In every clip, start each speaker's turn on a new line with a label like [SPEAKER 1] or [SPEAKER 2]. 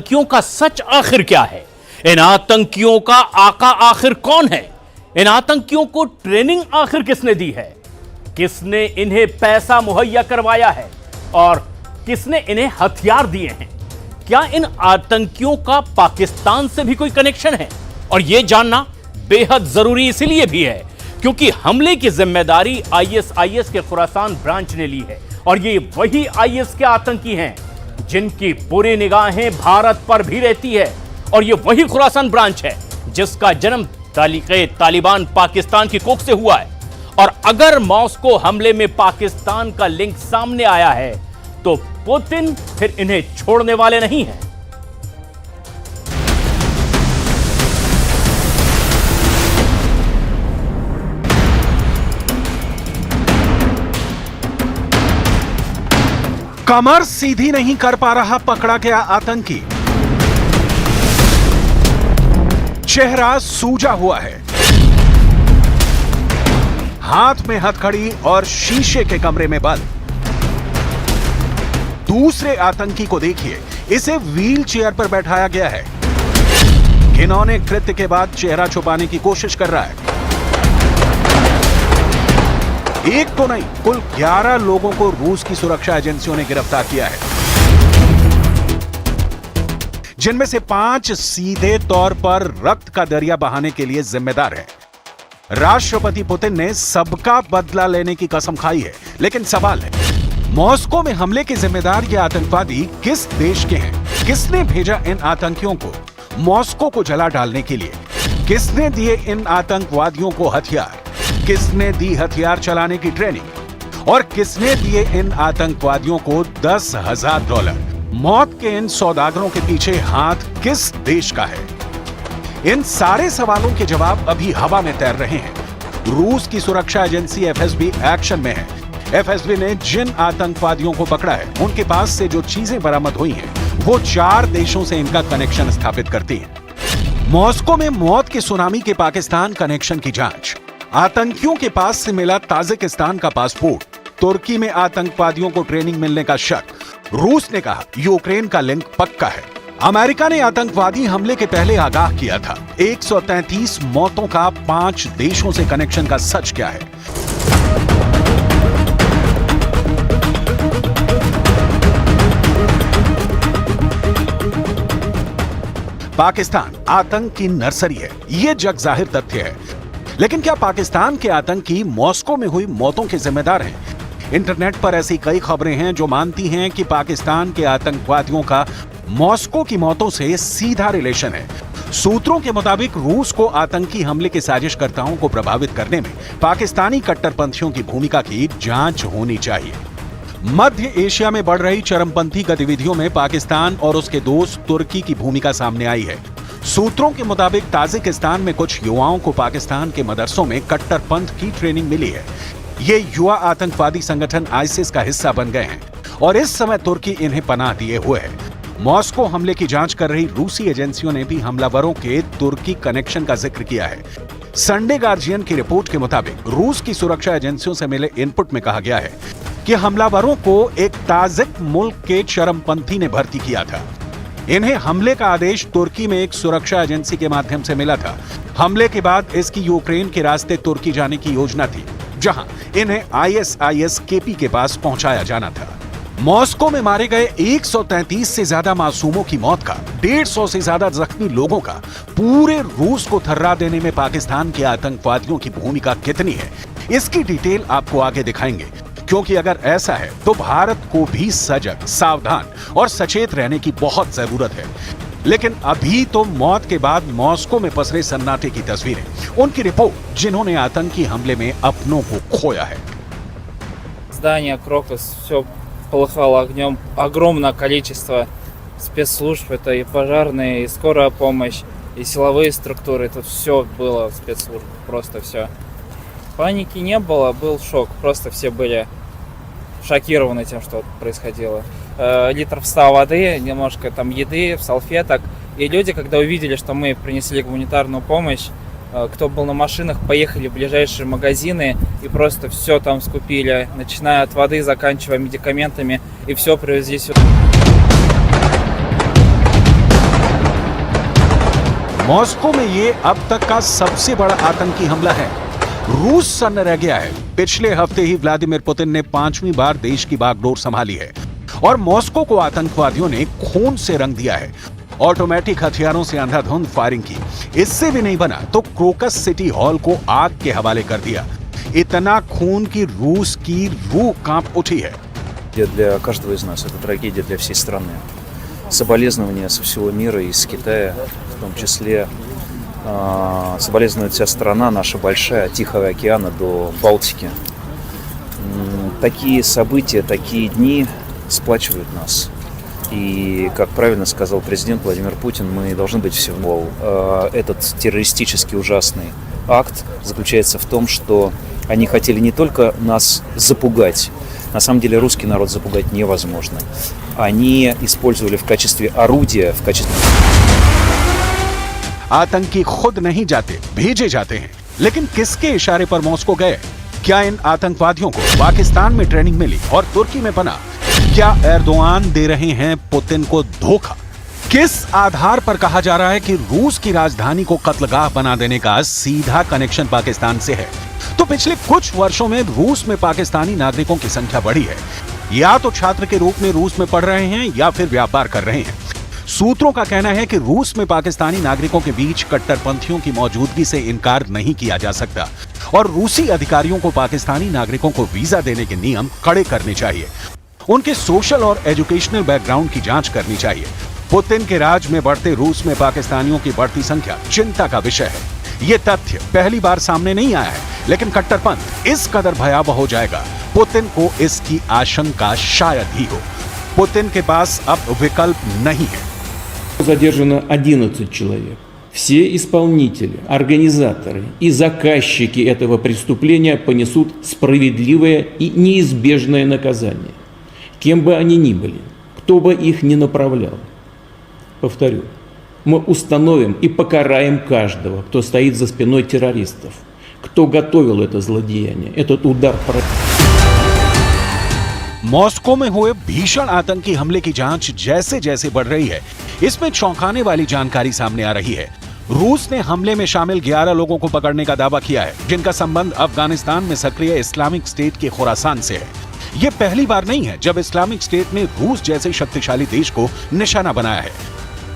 [SPEAKER 1] आतंकियों का सच आखिर क्या है? इन आतंकियों का आका आखिर कौन है? इन आतंकियों को ट्रेनिंग आखिर किसने दी है? किसने इन्हें पैसा मुहैया करवाया है और किसने इन्हें हथियार दिए हैं? क्या इन आतंकियों का पाकिस्तान से भी कोई कनेक्शन है? और यह जानना बेहद जरूरी इसलिए भी है क्योंकि हमले की जिम्मेदारी आईएसआईएस के खुरासान ब्रांच ने ली है और ये वही आईएस के आतंकी हैं जिनकी बुरी निगाहें भारत पर भी रहती है। और ये वही खुरासान ब्रांच है जिसका जन्म तालिबान पाकिस्तान की कोख से हुआ है। और अगर मॉस्को हमले में पाकिस्तान का लिंक सामने आया है तो पुतिन फिर इन्हें छोड़ने वाले नहीं हैं।
[SPEAKER 2] कमर सीधी नहीं कर पा रहा पकड़ा गया आतंकी, चेहरा सूजा हुआ है, हाथ में हथकड़ी और शीशे के कमरे में बंद। दूसरे आतंकी को देखिए, इसे व्हील चेयर पर बैठाया गया है। घिनौने कृत्य के बाद चेहरा छुपाने की कोशिश कर रहा है। एक तो नहीं, कुल 11 लोगों को रूस की सुरक्षा एजेंसियों ने गिरफ्तार किया है, जिनमें से 5 सीधे तौर पर रक्त का दरिया बहाने के लिए जिम्मेदार हैं। राष्ट्रपति पुतिन ने सबका बदला लेने की कसम खाई है, लेकिन सवाल है, मॉस्को में हमले के जिम्मेदार ये आतंकवादी किस देश के हैं? किसने भेजा इन आतंकियों को मॉस्को को जला डालने के लिए? किसने दिए इन आतंकवादियों को हथियार? किसने दी हथियार चलाने की ट्रेनिंग? और किसने दिए इन आतंकवादियों को $10,000? मौत के इन सौदागरों के पीछे हाथ किस देश का है? इन सारे सवालों के जवाब अभी हवा में तैर रहे हैं। रूस की सुरक्षा एजेंसी एफएसबी एक्शन में है। एफएसबी ने जिन आतंकवादियों को पकड़ा है, उनके पास से जो चीजें बरामद हुई हैं, वो 4 देशों से इनका कनेक्शन स्थापित करती हैं। मॉस्को में मौत के सुनामी के पाकिस्तान कनेक्शन की जांच, आतंकियों के पास से मिला ताजिकिस्तान का पासपोर्ट, तुर्की में आतंकवादियों को ट्रेनिंग मिलने का शक, रूस ने कहा यूक्रेन का लिंक पक्का है, अमेरिका ने आतंकवादी हमले के पहले आगाह किया था, 133 मौतों का 5 देशों से कनेक्शन का सच क्या है? पाकिस्तान आतंक की नर्सरी है, यह जग जाहिर तथ्य है। लेकिन क्या पाकिस्तान के आतंकी मॉस्को में हुई मौतों के जिम्मेदार हैं? इंटरनेट पर ऐसी कई खबरें हैं जो मानती हैं कि पाकिस्तान के आतंकवादियों का मॉस्को की मौतों से सीधा रिलेशन है। सूत्रों के मुताबिक रूस को आतंकी हमले के साजिशकर्ताओं को प्रभावित करने में पाकिस्तानी कट्टरपंथियों की भूमिका की जांच होनी चाहिए। मध्य एशिया में बढ़ रही चरमपंथी गतिविधियों में पाकिस्तान और उसके दोस्त तुर्की की भूमिका सामने आई है। सूत्रों के मुताबिक ताजिकिस्तान में कुछ युवाओं को पाकिस्तान के मदरसों में कट्टरपंथ की ट्रेनिंग मिली है। ये युवा आतंकवादी संगठन आईसिस का हिस्सा बन गए हैं और इस समय तुर्की इन्हें पनाह दिए हुए है। मॉस्को हमले की जांच कर रही रूसी एजेंसियों ने भी हमलावरों के तुर्की कनेक्शन का जिक्र किया है। संडे गार्जियन की रिपोर्ट के मुताबिक रूस की सुरक्षा एजेंसियों से मिले इनपुट में कहा गया है कि हमलावरों को एक ताजिक मुल्क के चरमपंथी ने भर्ती किया था। इन्हें हमले का आदेश तुर्की में एक सुरक्षा एजेंसी के माध्यम से मिला था। हमले के बाद इसकी यूक्रेन के रास्ते तुर्की जाने की योजना थी, जहां इन्हें आईएसआईएस केपी के पास पहुंचाया जाना था। मॉस्को में मारे गए 133 से ज्यादा मासूमों की मौत का, 150 से ज्यादा जख्मी लोगों का पूरे रूस को थर्रा देने में पाकिस्तान के आतंकवादियों की भूमिका कितनी है, इसकी डिटेल आपको आगे दिखाएंगे। क्योंकि अगर ऐसा है तो भारत को भी सजग, सावधान और सचेत रहने की बहुत जरूरत है। लेकिन अभी तो मौत के बाद मॉस्को में पसरे सन्नाटे की तस्वीरें, उनकी रिपोर्ट जिन्होंने आतंकी हमले में अपनों को खोया है।
[SPEAKER 3] Здание Крокус, все полыхало огнем, огромное количество спецслужб, это и пожарные, и скорая помощь, и силовые структуры, тут все было спецслужб, просто все. Паники не было, был шок, просто все были шокированы тем, что происходило. Литров 100 воды, немножко там еды, салфеток, и люди, когда увидели, что мы принесли гуманитарную помощь, кто был на машинах, поехали в ближайшие магазины и просто все там скупили, начиная от воды, заканчивая медикаментами, и все привезли сюда.
[SPEAKER 2] मॉस्को में ये अब तक का सबसे बड़ा आतंकी हमला है। रूस सन्न रह गया है। पिछले हफ्ते ही व्लादिमीर पुतिन ने 5वीं बार देश की बागडोर संभाली है और मॉस्को को आतंकवादियों ने खून से रंग दिया है। ऑटोमेटिक हथियारों से अंधाधुंध फायरिंग की। इससे भी नहीं बना तो क्रोकस सिटी हॉल को आग के हवाले कर दिया। इतना खून की रूस की रूह कांप उठी है।
[SPEAKER 4] Для каждого из нас это трагедия для всей страны. Соболезнования со всего мира, из Китая в том числе. Соболезнует вся страна, наша большая, от Тихого океана до Балтики. Такие события, такие дни сплачивают нас. И, как правильно сказал президент Владимир Путин, мы должны быть всего. Этот террористический ужасный акт заключается в том, что они хотели не только нас запугать. На самом деле русский народ запугать невозможно. Они использовали в качестве орудия, в качестве...
[SPEAKER 2] आतंकी खुद नहीं जाते, भेजे जाते हैं। लेकिन किसके इशारे पर मॉस्को गए? क्या इन आतंकवादियों को पाकिस्तान में ट्रेनिंग मिली और तुर्की में बना? क्या एर्दोआन दे रहे हैं पुतिन को धोखा? किस आधार पर कहा जा रहा है कि रूस की राजधानी को कत्लगाह बना देने का सीधा कनेक्शन पाकिस्तान से है? तो पिछले कुछ वर्षों में रूस में पाकिस्तानी नागरिकों की संख्या बढ़ी है। या तो छात्र के रूप में रूस में पढ़ रहे हैं या फिर व्यापार कर रहे हैं। सूत्रों का कहना है कि रूस में पाकिस्तानी नागरिकों के बीच कट्टरपंथियों की मौजूदगी से इनकार नहीं किया जा सकता और रूसी अधिकारियों को पाकिस्तानी नागरिकों को वीजा देने के नियम कड़े करने चाहिए। उनके सोशल और एजुकेशनल बैकग्राउंड की जांच करनी चाहिए। पुतिन के राज में बढ़ते रूस में पाकिस्तानियों की बढ़ती संख्या चिंता का विषय है। ये तथ्य पहली बार सामने नहीं आया है, लेकिन कट्टरपंथ इस कदर भयावह हो जाएगा, पुतिन को इसकी आशंका शायद ही हो। पुतिन के पास अब विकल्प नहीं है।
[SPEAKER 5] Задержано 11 человек. Все исполнители, организаторы и заказчики этого преступления понесут справедливое и неизбежное наказание. Кем бы они ни были, кто бы их ни направлял. Повторю, мы установим и покараем каждого, кто стоит за спиной террористов, кто готовил это злодеяние, этот удар.
[SPEAKER 2] मॉस्को में हुए भीषण आतंकी हमले की जांच जैसे जैसे बढ़ रही है, इसमें चौंकाने वाली जानकारी सामने आ रही है। रूस ने हमले में शामिल 11 लोगों को पकड़ने का दावा किया है, जिनका संबंध अफगानिस्तान में सक्रिय इस्लामिक स्टेट के खुरासान से है। यह पहली बार नहीं है जब इस्लामिक स्टेट ने रूस जैसे शक्तिशाली देश को निशाना बनाया है।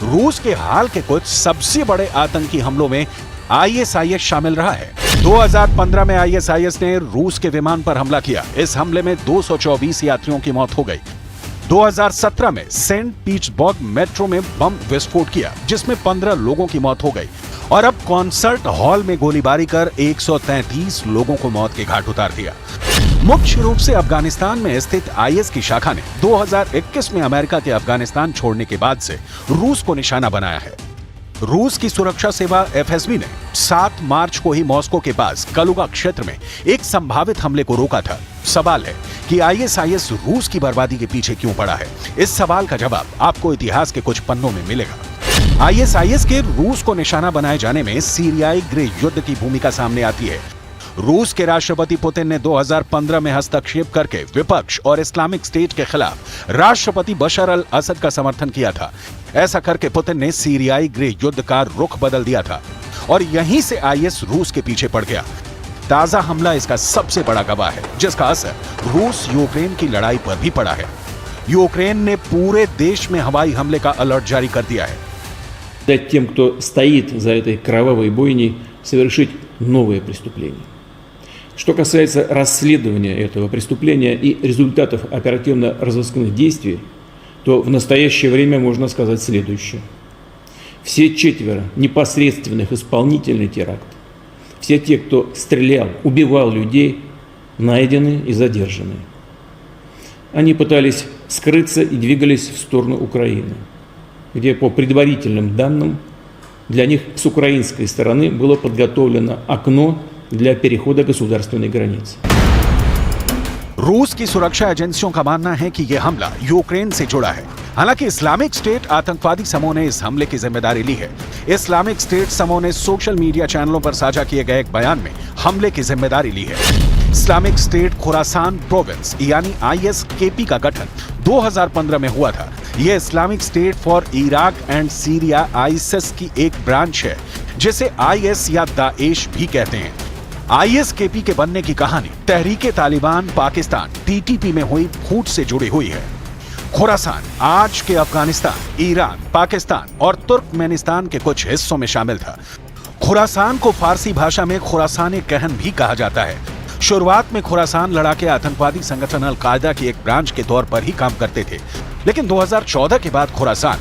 [SPEAKER 2] रूस के हाल के कुछ सबसे बड़े आतंकी हमलों में ISIS शामिल रहा है। 2015 में ISIS ने रूस के विमान पर हमला किया। इस हमले में 224 यात्रियों की मौत हो गई। 2017 में सेंट पीटर्सबर्ग मेट्रो में बम विस्फोट किया, जिसमें 15 लोगों की मौत हो गई। और अब कॉन्सर्ट हॉल में गोलीबारी कर 133 लोगों को मौत के घाट उतार दिया। मुख्य रूप से अफगानिस्तान में स्थित IS की शाखा ने 2021 में अमेरिका के अफगानिस्तान छोड़ने के बाद से रूस को निशाना बनाया है। रूस की सुरक्षा सेवा FSB ने 7 मार्च को ही मॉस्को के पास कलुगा क्षेत्र में एक संभावित हमले को रोका था। सवाल है कि ISIS रूस की बर्बादी के पीछे क्यों पड़ा है? इस सवाल का जवाब आपको इतिहास के कुछ पन्नों में मिलेगा। ISIS के रूस को निशाना बनाए जाने में सीरियाई गृह युद्ध की भूमिका सामने आती है। रूस के राष्ट्रपति पुतिन ने 2015 में हस्तक्षेप करके विपक्ष और इस्लामिक स्टेट के खिलाफ राष्ट्रपति बशर अल असद का समर्थन किया था। ऐसा करके पुतिन ने सीरियाई गृह युद्ध का रुख बदल दिया था और यहीं से IS रूस के पीछे पड़ गया। ताजा हमला इसका सबसे बड़ा गवाह है, जिसका असर रूस यूक्रेन की लड़ाई पर भी पड़ा है। यूक्रेन ने पूरे देश में हवाई हमले का अलर्ट जारी कर दिया है।
[SPEAKER 5] Дать тем, кто стоит за этой кровавой бойней, совершить новые преступления. Что касается расследования этого преступления и результатов оперативно-розыскных действий, то в настоящее время можно сказать следующее. Все 4 непосредственных исполнителей теракта, все те, кто стрелял, убивал людей, найдены и задержаны. Они пытались скрыться и двигались в сторону Украины, где, по предварительным данным, для них с украинской стороны было подготовлено окно для перехода государственной границы.
[SPEAKER 2] रूस की सुरक्षा एजेंसियों का मानना है कि यह हमला यूक्रेन से जुड़ा है। हालांकि इस्लामिक स्टेट आतंकवादी समूह ने इस हमले की जिम्मेदारी ली है। इस्लामिक स्टेट समूह ने सोशल मीडिया चैनलों पर साझा किए गए एक बयान में हमले की जिम्मेदारी ली है। इस्लामिक स्टेट खुरासान प्रोविंस यानी ISKP का गठन 2015 में हुआ था। यह Islamic state for Iraq and Syria ISIS की एक ब्रांच है, जिसे IS या दाएश भी कहते हैं। ISKP के बनने की कहानी तहरीके तालिबान पाकिस्तान TTP में हुई फूट से जुड़ी हुई है। खुरासान आज के अफगानिस्तान, ईरान, पाकिस्तान और तुर्कमेनिस्तान के कुछ हिस्सों में शामिल था। खुरासान को फारसी भाषा में खुरासान कहन भी कहा जाता है। शुरुआत में खुरासान लड़ाके आतंकवादी संगठन अल-कायदा की एक ब्रांच के तौर पर ही काम करते थे, लेकिन 2014 के बाद खुरासान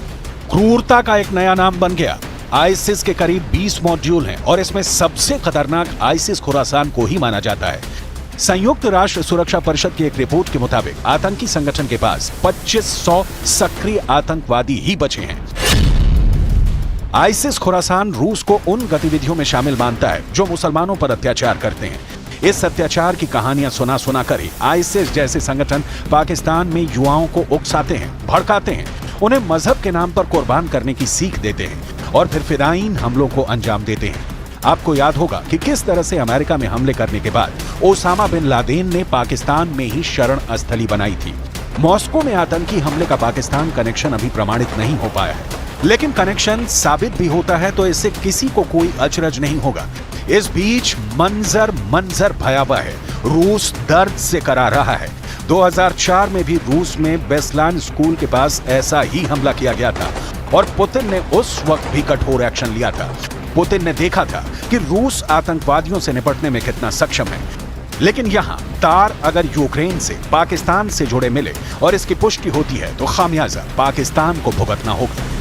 [SPEAKER 2] क्रूरता का एक नया नाम बन गया। ISIS के करीब 20 मॉड्यूल हैं और इसमें सबसे खतरनाक ISIS खुरासान को ही माना जाता है। संयुक्त राष्ट्र सुरक्षा परिषद की एक रिपोर्ट के मुताबिक आतंकी संगठन के पास 2500 सक्रिय आतंकवादी ही बचे हैं। ISIS खुरासान रूस को उन गतिविधियों में शामिल मानता है जो मुसलमानों पर अत्याचार करते हैं। इस अत्याचार की कहानियां सुना कर ही ISIS जैसे संगठन पाकिस्तान में युवाओं को उकसाते हैं, भड़काते हैं, उन्हें मजहब के नाम पर कुर्बान करने की सीख देते हैं और फिर फिदायीन हमलों को अंजाम देते हैं। आपको याद होगा कि किस तरह से अमेरिका में हमले करने के बाद ओसामा बिन लादेन ने पाकिस्तान में ही शरण स्थली बनाई थी। मॉस्को में आतंकी हमले का पाकिस्तान कनेक्शन अभी प्रमाणित नहीं हो पाया है, लेकिन कनेक्शन साबित भी होता है तो इससे किसी को कोई अचरज नहीं होगा। इस बीच मंजर भयावह है। रूस दर्द से करा रहा है। 2004 में भी रूस में बेस्लान स्कूल के पास ऐसा ही हमला किया गया था और पुतिन ने उस वक्त भी कठोर एक्शन लिया था। पुतिन ने देखा था कि रूस आतंकवादियों से निपटने में कितना सक्षम है। लेकिन यहां तार अगर यूक्रेन से, पाकिस्तान से जुड़े मिले और इसकी पुष्टि होती है तो खामियाजा पाकिस्तान को भुगतना होगा।